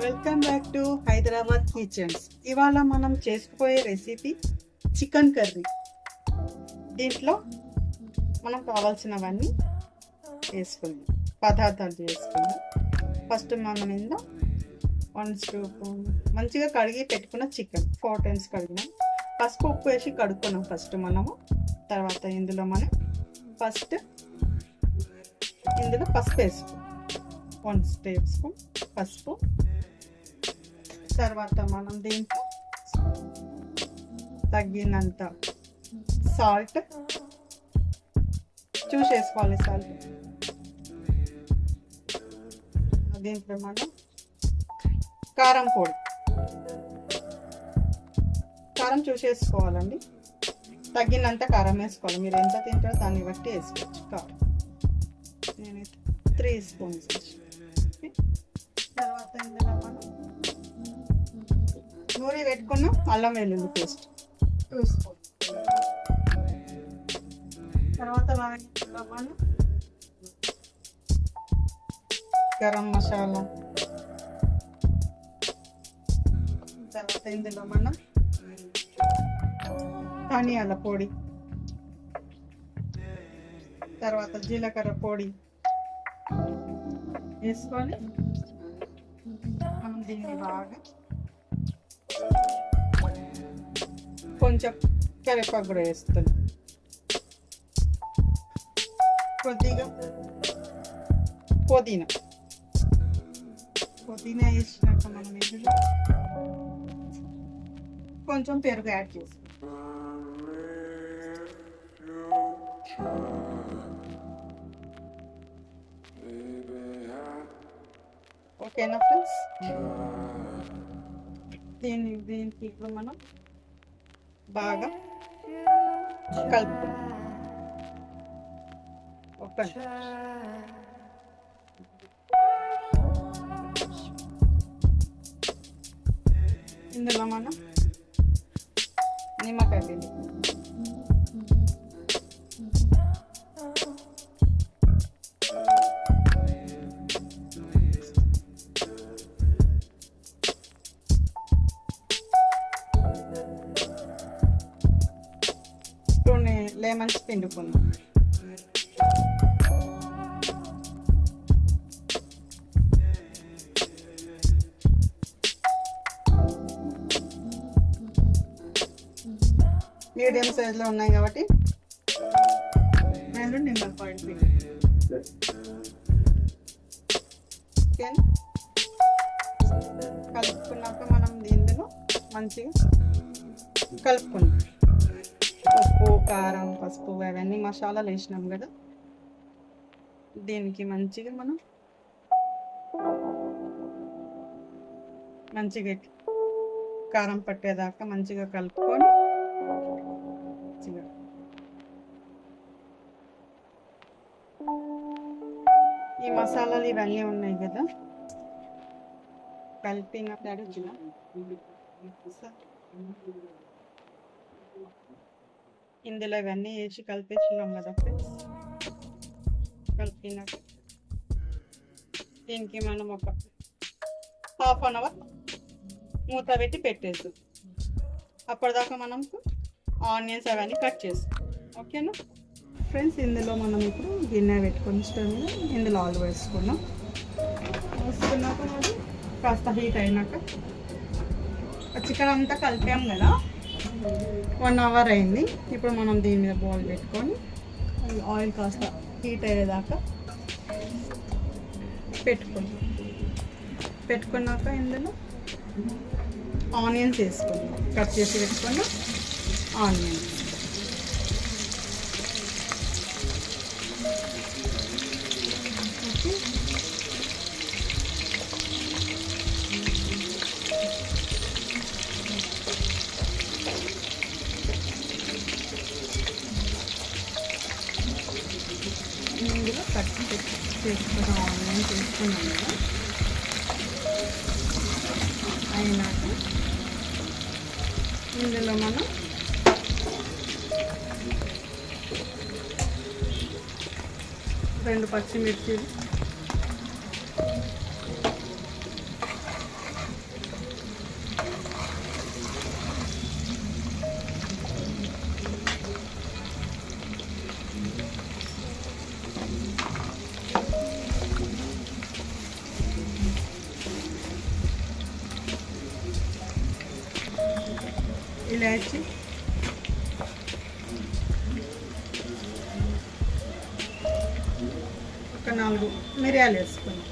Welcome back to Hyderabad kitchens. ఇవాళ మనం చేసుకుపోయే recipe chicken curry. దీంట్లో మనం కావాల్సినవన్నీ వేసుకుందాం, పదార్థాలు చేసుకుందాం. ఫస్ట్ మనం ఇందులో 1 స్పూన్ మంచిగా కడిగి పెట్టుకున్న చికెన్ 4 times కడిగినాం. పసుపు ఉప్పు వేసి కడుక్కున్నాం ఫస్ట్ మనము. తర్వాత ఇందులో మనం ఫస్ట్ ఇందులో పసుపు వేసుకున్నాం, 1 tablespoon పసుపు. తర్వాత మనం దీంట్లో తగినంత సాల్ట్ చూసేసుకోవాలి. సాల్ట్ దీంట్లో మనం కారం పొడి, కారం చూసేసుకోవాలండి. తగినంత కారం వేసుకోవాలి. మీరు ఎంత తింటారో దాన్ని బట్టి వేసుకోవచ్చు కారం. నేనైతే 3 spoons వేసాను. తర్వాత ఇందులో మనం నూనె పెట్టుకున్న అల్లం వెల్లుల్లి పేస్ట్ వేసుకోవాలి. తర్వాత మనం గరం మసాలా, తర్వాత ఇందులో మనం ధనియాల పొడి, తర్వాత జీలకర్ర పొడి వేసుకొని మనం దీన్ని బాగా కొంచెం కరివేపాకు కూడా వేస్తున్నాం. కొద్దిగా పుదీనా వేసినాక మనం ఇందులో కొంచెం పెరుగు యాడ్ చేస్తాం. ఓకేనా ఫ్రెండ్స్? దీనికి ఇప్పుడు మనం బాగా కలుపుకుందాం. ఇందులో మనం నిమ్మకాయ పిండి, లెమన్స్ పిండుకుందాం. మీడియం సైజులో ఉన్నాయి కాబట్టి నేను నిమ్మకాయ పిండి. కలుపుకున్నాక మనం దీనిలో మంచిగా కలుపుకుందాం. ఉప్పు, కారం, పసుపు అవన్నీ మసాలాలు వేసినాం కదా. దీనికి మంచిగా మనం మంచిగా కారం పట్టేదాకా మంచిగా కలుపుకొని ఈ మసాలాలు ఇవన్నీ ఉన్నాయి కదా కలిపిన ఇందులో ఇవన్నీ వేసి కలిపేసినాం కదా ఫ్రెండ్స్. కలిపినాక దీనికి మనం ఒక 1/2 hour మూత పెట్టి పెట్టేద్దాం. అప్పటిదాకా మనం ఆనియన్స్ అవన్నీ కట్ చేస్తాం. ఓకేనా ఫ్రెండ్స్? ఇందులో మనం ఇప్పుడు గిన్నె పెట్టుకొని స్టవ్ మీద ఇందులో ఆయిల్ వేసుకున్నాక అది కాస్త హీట్ అయినాక చికెన్ అంతా కలిపాం కదా. 1 hour అయింది. ఇప్పుడు మనం దీని మీద బౌల్ పెట్టుకొని ఆయిల్ కాస్త హీట్ అయ్యేదాకా పెట్టుకున్నాక ఇందులో ఆనియన్స్ వేసుకుందాం. కట్ చేసి పెట్టుకున్న ఆనియన్స్, ఇందులో కట్ చేసుకున్న ఆనియన్స్ వేసుకున్నాం కదా. అయినాక ఇందులో మనం రెండు పచ్చిమిర్చి ఇలాచి, ఒక 4 మిరియాలు వేసుకుని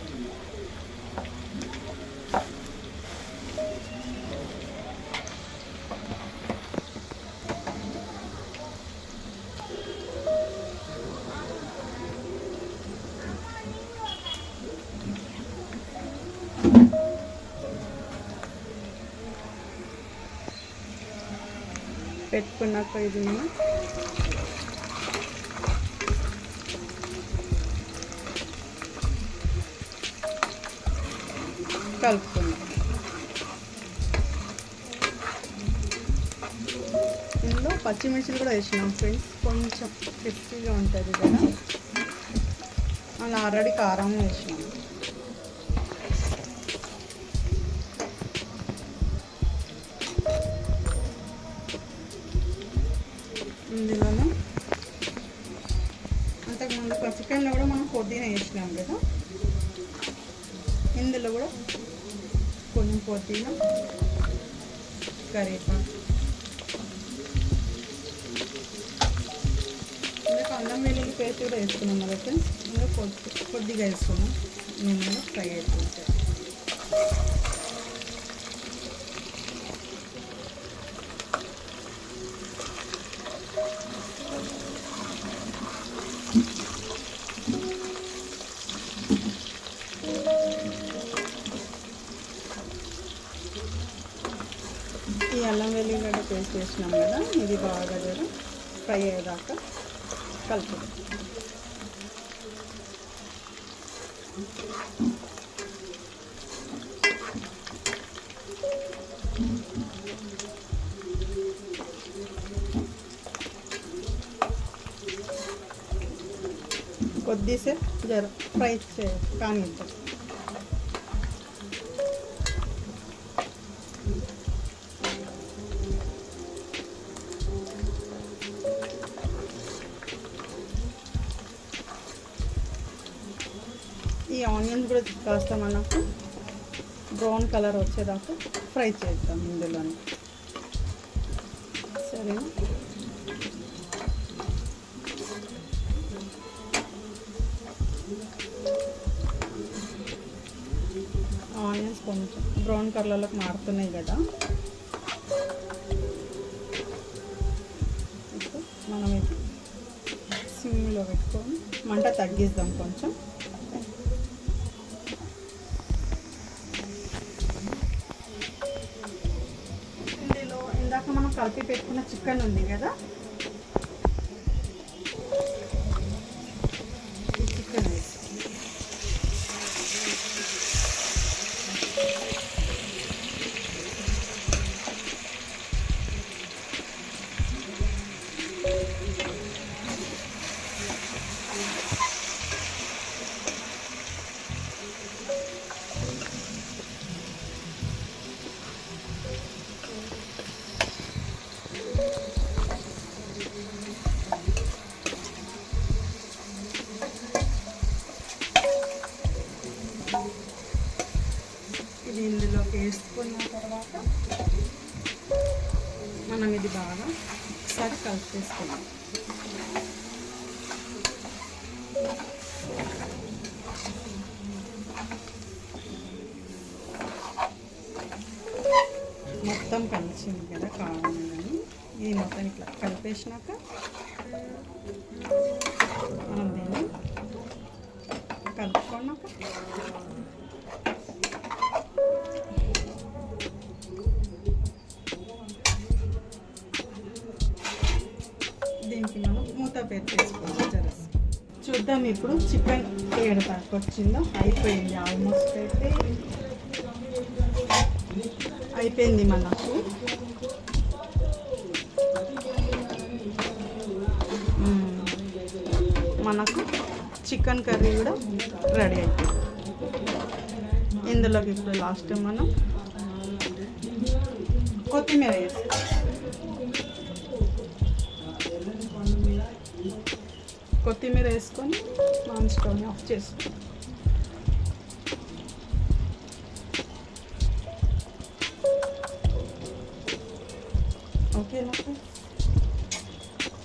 పెట్టుకున్నాక ఇది కలుపుకున్నాం. ఇందులో పచ్చిమిర్చిలు కూడా వేసినాం ఫ్రెండ్స్, కొంచెం క్రిస్పీగా ఉంటుంది కదా. అలా ఆల్రెడీ కారం వేసినాం. ఇందులోనే అంతకుముందు చికెన్లో కూడా మనం పుదీనా వేసినాం కదా, ఇందులో కూడా కొంచెం పుదీనా, కరివేపాకు, ఇందులో అల్లం వెల్లుల్లి పేస్ట్ కూడా వేసుకున్నాం కదా ఫ్రెండ్స్. ఇందులో కొద్దిగా వేసుకున్నాం. నేను కూడా ఫ్రై అయిపోతాను. ఈ అల్లం వెల్లుల్లిగడ్డ పేస్ట్ వేసినాం కదా, ఇది బాగా ఫ్రై అయ్యేదాకా కలుపుతాం. కొద్దిసేపు ఫ్రై కానిద్దాం. ఈ ఆనియన్స్ కూడా కాస్త మనకు బ్రౌన్ కలర్ వచ్చేదాకా ఫ్రై చేద్దాం ఇందులోనే. సరేనా? ఆనియన్స్ కొంచెం బ్రౌన్ కలర్లోకి మారుతున్నాయి కదా. ఇప్పుడు మనం ఇది సిమ్లో పెట్టుకొని మంట తగ్గిద్దాం కొంచెం. ఇందులో ఇందాక మనం కలిపి పెట్టుకున్న చికెన్ ఉంది కదా, ఈ చికెన్ వేసి ఇది ఇందులోకి వేసుకున్న తర్వాత మనం ఇది బాగా ఒకసారి కలిపేసుకున్నాం. మొత్తం కలిసింది కదా కారం, ఇది మొత్తం ఇట్లా కలిపేసినాక మనం దీన్ని కలుపుకున్నాక దీనికి మనం మూత పెట్టేసుకోవాలి. జరస్ చూద్దాం ఇప్పుడు చికెన్ ఏడు దాకా వచ్చిందో. అయిపోయింది, ఆల్మోస్ట్ అయిపోయింది మనకు. మనకు చికెన్ కర్రీ కూడా రెడీ అయిపోయింది. ఇందులోకి ఇప్పుడు లాస్ట్ మనం కొత్తిమీర వేసి కొత్తిమీర వేసుకొని మనం స్టవ్ ఆఫ్ చేసుకో. ఓకేనా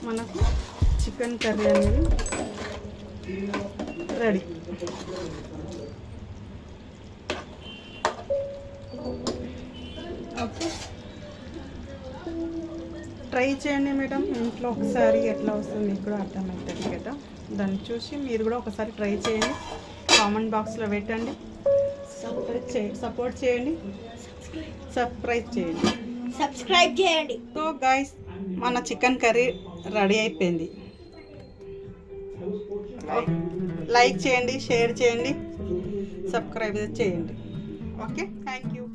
మనకు చికెన్ కర్రీ అనేది రెడీ. ఓకే, ట్రై చేయండి మేడం ఇంట్లో ఒకసారి, ఎట్లా వస్తుంది మీకు కూడా అర్థమవుతుంది కదా. దాన్ని చూసి మీరు కూడా ఒకసారి ట్రై చేయండి, కామెంట్ బాక్స్లో పెట్టండి, సపోర్ట్ చేయండి, సబ్స్క్రైబ్ చేయండి. సో గైస్, మన చికెన్ కర్రీ రెడీ అయిపోయింది. లైక్ చేయండి, షేర్ చేయండి, సబ్స్క్రైబ్ చేయండి. Okay, thank you.